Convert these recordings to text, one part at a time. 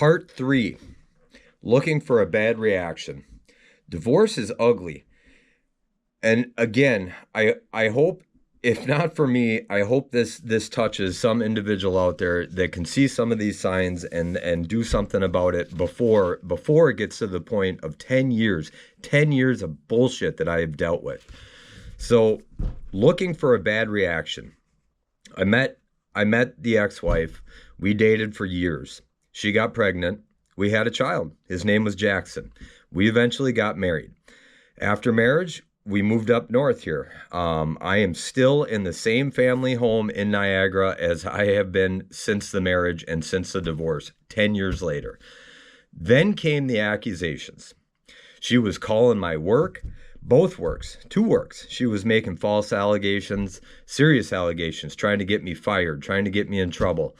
Part 3, looking for a bad reaction. Divorce is ugly. And again, I hope, if not for me, I hope this touches some individual out there that can see some of these signs and do something about it before it gets to the point of 10 years of bullshit that I have dealt with. So, looking for a bad reaction. I met the ex-wife. We dated for years. She got pregnant. We had a child. His name was Jackson. We eventually got married. After marriage, we moved up north here. I am still in the same family home in Niagara as I have been since the marriage and since the divorce, 10 years later. Then came the accusations. She was calling my work, both works, two works. She was making false allegations, serious allegations, trying to get me fired, trying to get me in trouble.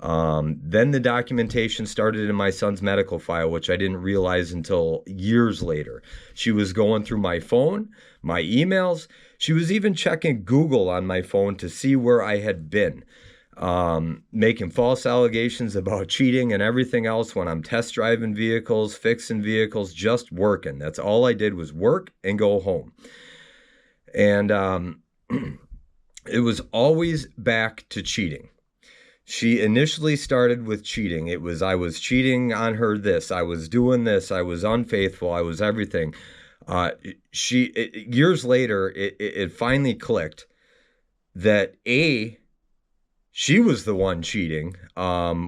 Then the documentation started in my son's medical file, which I didn't realize until years later. She was going through my phone, my emails. She was even checking Google on my phone to see where I had been, making false allegations about cheating and everything else when I'm test driving vehicles, fixing vehicles, just working. That's all I did was work and go home. And it was always back to cheating. She initially started with cheating. It was, I was cheating on her this, I was doing this, I was unfaithful, I was everything. Years later, it finally clicked that she was the one cheating,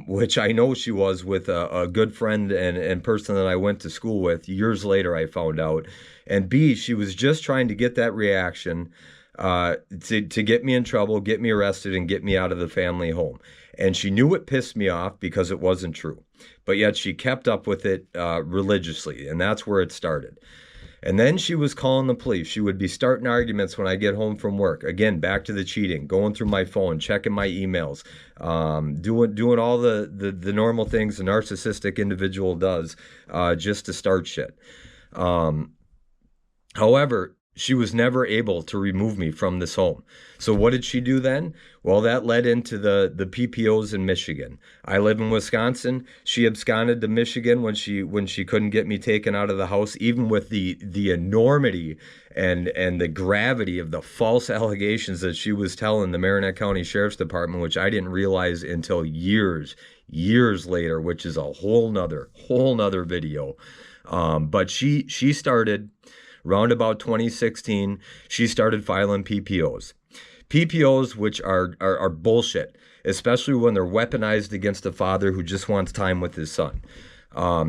which I know she was with a good friend and person that I went to school with. Years later, I found out. And B, she was just trying to get that reaction to get me in trouble, get me arrested, and get me out of the family home. And she knew it pissed me off because it wasn't true. But yet she kept up with it religiously, and that's where it started. And then she was calling the police. She would be starting arguments when I get home from work. Again, back to the cheating, going through my phone, checking my emails, doing all the normal things a narcissistic individual does just to start shit. However, she was never able to remove me from this home. So what did she do then? Well, that led into the PPOs in Michigan. I live in Wisconsin. She absconded to Michigan when she couldn't get me taken out of the house, even with the enormity and the gravity of the false allegations that she was telling the Marinette County Sheriff's Department, which I didn't realize until years later, which is a whole nother video. But she started around about 2016, she started filing PPOs. PPOs, which are bullshit, especially when they're weaponized against a father who just wants time with his son.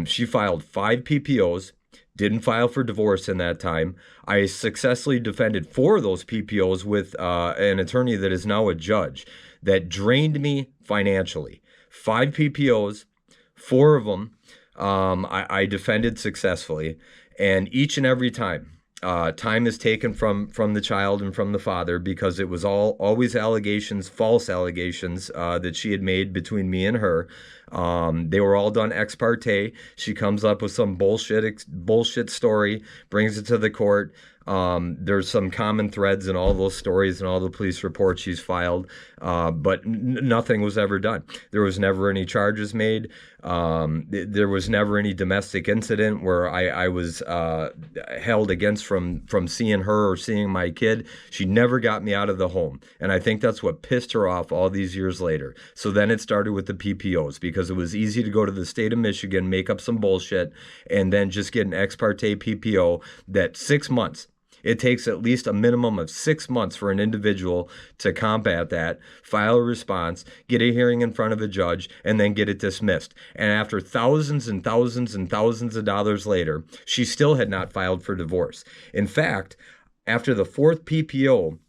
She filed 5 PPOs, didn't file for divorce in that time. I successfully defended 4 of those PPOs with an attorney that is now a judge that drained me financially. 5 PPOs, 4 of them I defended successfully. And each and every time, time is taken from the child and from the father because it was always allegations, false allegations that she had made between me and her. They were all done ex parte. She comes up with some bullshit story, brings it to the court. There's some common threads in all those stories and all the police reports she's filed, but nothing was ever done. There was never any charges made. There was never any domestic incident where I was held against from seeing her or seeing my kid. She never got me out of the home, and I think that's what pissed her off all these years later. So then it started with the PPOs because it was easy to go to the state of Michigan, make up some bullshit, and then just get an ex parte PPO that 6 months. It takes at least a minimum of 6 months for an individual to combat that, file a response, get a hearing in front of a judge, and then get it dismissed. And after thousands and thousands and thousands of dollars later, she still had not filed for divorce. In fact, after the 4th PPO,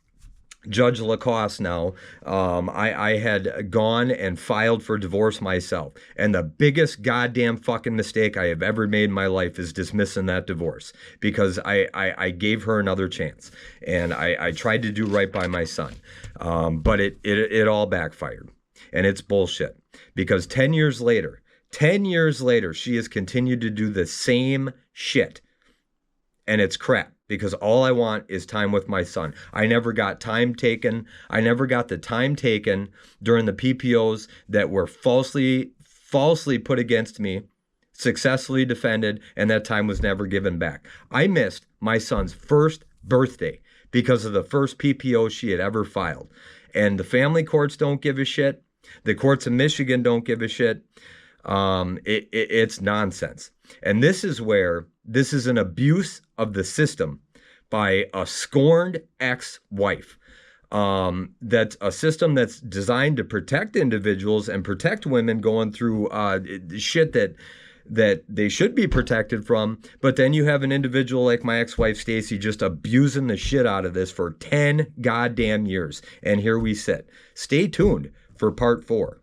Judge Lacoste now, I had gone and filed for divorce myself. And the biggest goddamn fucking mistake I have ever made in my life is dismissing that divorce because I gave her another chance. And I tried to do right by my son. But it all backfired. And it's bullshit. Because 10 years later, she has continued to do the same shit. And it's crap. Because all I want is time with my son. I never got time taken. I never got the time taken during the PPOs that were false falsely put against me, successfully defended, and that time was never given back. I missed my son's first birthday because of the first PPO she had ever filed. And the family courts don't give a shit. The courts in Michigan don't give a shit. It's nonsense. And this is where this is an abuse of the system by a scorned ex-wife. That's a system that's designed to protect individuals and protect women going through shit that they should be protected from. But then you have an individual like my ex-wife Stacy just abusing the shit out of this for 10 goddamn years. And here we sit. Stay tuned for part 4.